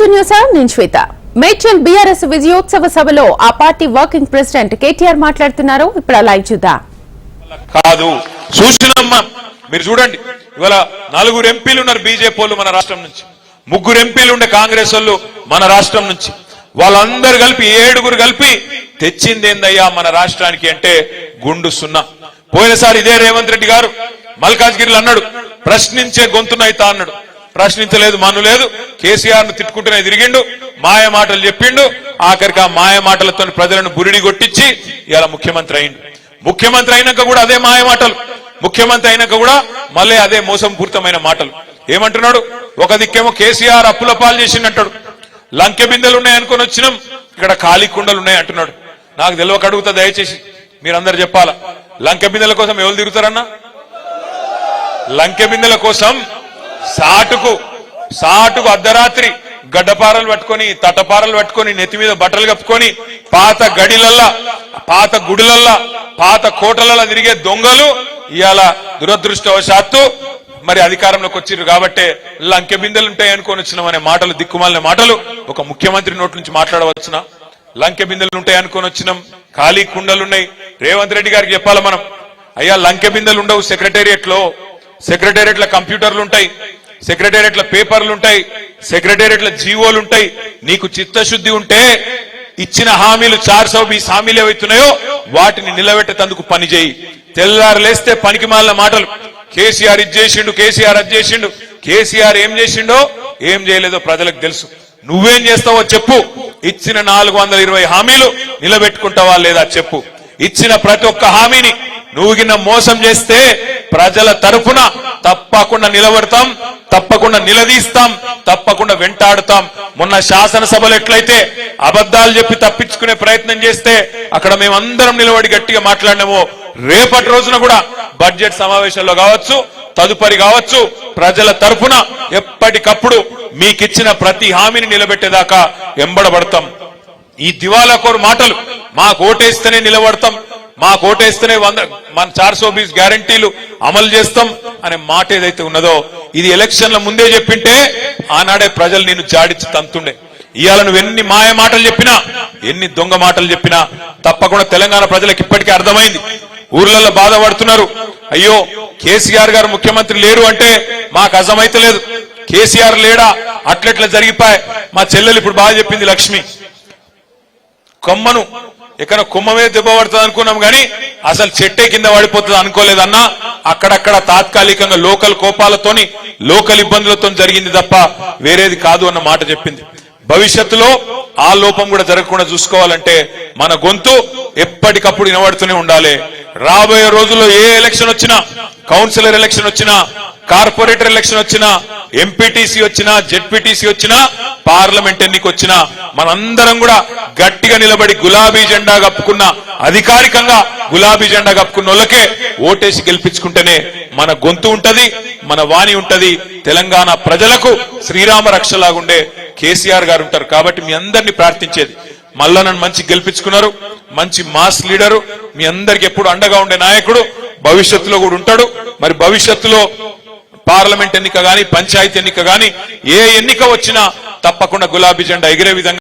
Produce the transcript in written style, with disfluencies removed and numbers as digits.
నేను శ్వేత. మేడ్చల్ బీఆర్ఎస్ విజయోత్సవ సభలో ఆ పార్టీ వర్కింగ్ ప్రెసిడెంట్ కేటీఆర్ మాట్లాడుతున్నారు. ఇప్పుడు లైవ్ చూద్దాం. కాదు చూసినమ్మా, మీరు చూడండి, ఇవాళ 4 ఎంపీలు ఉన్నారు బీజేపీ వాళ్ళు మన రాష్ట్రం నుంచి, 3 ఎంపీలు ఉండే కాంగ్రెస్ వాళ్ళు మన రాష్ట్రం నుంచి. వాళ్ళందరూ కలిపి 7 కలిపి తెచ్చింది ఏందయ్యా మన రాష్ట్రానికి అంటే గుండు సున్నా. పోయినసారి ఇదే రేవంత్ రెడ్డి గారు మల్కాజ్గిరిలో అన్నాడు, ప్రశ్నించే గొంతునైతా అన్నాడు. ప్రశ్నించలేదు, మనులేదు, కేసీఆర్ ను తిట్టుకుంటూనే తిరిగిండు, మాయ మాటలు చెప్పిండు. ఆఖరికి ఆ మాయ మాటలతో ప్రజలను బురిడి కొట్టించి ఇలా ముఖ్యమంత్రి అయిండు. ముఖ్యమంత్రి అయినాక కూడా అదే మాయ మాటలు, ముఖ్యమంత్రి అయినాక కూడా మళ్ళీ అదే మోసంపూరితమైన మాటలు. ఏమంటున్నాడు, ఒక దిక్కేమో కేసీఆర్ అప్పుల పాలు చేసిండంటాడు, లంకె బిందెలు ఉన్నాయనుకొని వచ్చినాం, ఇక్కడ ఖాళీ కుండలు ఉన్నాయి అంటున్నాడు. నాకు తెలియక అడుగుతా, దయచేసి మీరందరూ చెప్పాలా, లంకె బిందెల కోసం ఎవరు తిరుగుతారన్నా? లంకె బిందెల కోసం సాటుకు అర్ధరాత్రి గడ్డపారలు పట్టుకొని, తటపారలు పట్టుకొని, నెత్తి మీద బట్టలు కప్పుకొని, పాత గడిలల్లా, పాత గుడిలల్లా, పాత కోటలల్లా తిరిగే దొంగలు ఇవాళ దురదృష్టవశాత్తు మరి అధికారంలోకి వచ్చిర్రు. కాబట్టి లంకె బిందెలు ఉంటాయి అనుకొని వచ్చినాం అనే మాటలు, దిక్కుమాలిన మాటలు ఒక ముఖ్యమంత్రి నోటి నుంచి మాట్లాడవచ్చునా? లంకె బిందెలు ఉంటాయి అనుకొని వచ్చినాం, ఖాళీ కుండలున్నాయి. రేవంత్ రెడ్డి గారికి చెప్పాలి మనం, అయ్యా లంకె బిందెలు ఉండవు సెక్రటేరియట్లో కంప్యూటర్లు ఉంటాయి, సెక్రటేరియట్ల పేపర్లు ఉంటాయి, సెక్రటేరియట్ల జీవోలు ఉంటాయి. నీకు చిత్తశుద్ధి ఉంటే ఇచ్చిన హామీలు 420 హామీలు ఏవైతున్నాయో వాటిని నిలబెట్టేందుకు పని చేయి. తెల్లారు లేస్తే పనికి మాలిన మాటలు, కేసీఆర్ ఇది చేసిండు, కేసీఆర్ అది చేసిండు. కేసీఆర్ ఏం చేసిండో ఏం చేయలేదో ప్రజలకు తెలుసు. నువ్వేం చేస్తావో చెప్పు. ఇచ్చిన 420 హామీలు నిలబెట్టుకుంటావా లేదా చెప్పు. ఇచ్చిన ప్రతి ఒక్క హామీని నువ్వు గిన్న మోసం చేస్తే ప్రజల తరఫున తప్పకుండా నిలబడతాం, తప్పకుండా నిలదీస్తాం, తప్పకుండా వెంటాడుతాం. మొన్న శాసనసభలు ఎట్లయితే అబద్ధాలు చెప్పి తప్పించుకునే ప్రయత్నం చేస్తే అక్కడ మేమందరం నిలబడి గట్టిగా మాట్లాడినామో, రేపటి రోజున కూడా బడ్జెట్ సమావేశాల్లో కావచ్చు, తదుపరి కావచ్చు, ప్రజల తరఫున ఎప్పటికప్పుడు మీకిచ్చిన ప్రతి హామీని నిలబెట్టేదాకా ఎంబడబడతాం. ఈ దివాలాకోరు మాటలు, మాకు ఓటేస్తేనే నిలబడతాం, మాకు ఓటేస్తేనే మన 420 గ్యారంటీలు అమలు చేస్తాం అనే మాట ఏదైతే ఉన్నదో, ఇది ఎలక్షన్ల ముందే చెప్పింటే ఆనాడే ప్రజలు నిన్ను జాడించి తంతుండే. ఇవాళ నువ్వు ఎన్ని మాయ మాటలు చెప్పినా, ఎన్ని దొంగ మాటలు చెప్పినా తప్పకుండా తెలంగాణ ప్రజలకు ఇప్పటికీ అర్థమైంది. ఊర్లలో బాధపడుతున్నారు, అయ్యో కేసీఆర్ గారు ముఖ్యమంత్రి లేరు అంటే మాకు అర్థమైతే లేదు, కేసీఆర్ లేడా అట్లెట్లా జరిగిపోయి. మా చెల్లెలు ఇప్పుడు బాగా చెప్పింది, లక్ష్మి, కొమ్మను ఎక్కడ కొమ్మ మీద దెబ్బ పడుతుంది అనుకున్నాం కానీ అసలు చెట్టే కింద పడిపోతుంది అనుకోలేదన్నా. అక్కడక్కడ తాత్కాలికంగా లోకల్ కోపాలతోని, లోకల్ ఇబ్బందులతో జరిగింది తప్ప వేరేది కాదు అన్న మాట చెప్పింది. భవిష్యత్తులో ఆ లోపం కూడా జరగకుండా చూసుకోవాలంటే మన గొంతు ఎప్పటికప్పుడు వినబడుతూనే ఉండాలి. రాబోయే రోజుల్లో ఏ ఎలక్షన్ వచ్చినా, కౌన్సిలర్ ఎలక్షన్ వచ్చినా, కార్పొరేటర్ ఎలక్షన్ వచ్చినా, ఎంపీటీసీ వచ్చినా, జెడ్పీటీసీ వచ్చినా, పార్లమెంట్ ఎన్నిక వచ్చినా మనందరం కూడా గట్టిగా నిలబడి గులాబీ జెండా కప్పుకున్న, అధికారికంగా గులాబీ జెండా కప్పుకున్న వాళ్ళకే ఓటేసి గెలిపించుకుంటేనే మన గొంతు ఉంటది, మన వాణి ఉంటది. తెలంగాణ ప్రజలకు శ్రీరామ రక్షలాగుండే కేసీఆర్ గారు ఉంటారు. కాబట్టి మీ అందరినీ ప్రార్థించేది, మళ్ళా నన్ను మంచి గెలిపించుకున్నారు, మంచి మాస్ లీడరు, మీ అందరికి ఎప్పుడు అండగా ఉండే నాయకుడు భవిష్యత్తులో కూడా ఉంటాడు. మరి భవిష్యత్తులో పార్లమెంట్ ఎన్నిక గాని, పంచాయతీ ఎన్నిక గాని, ఏ ఎన్నిక వచ్చినా తప్పకుండా గులాబీ జెండా ఎగిరే విధంగా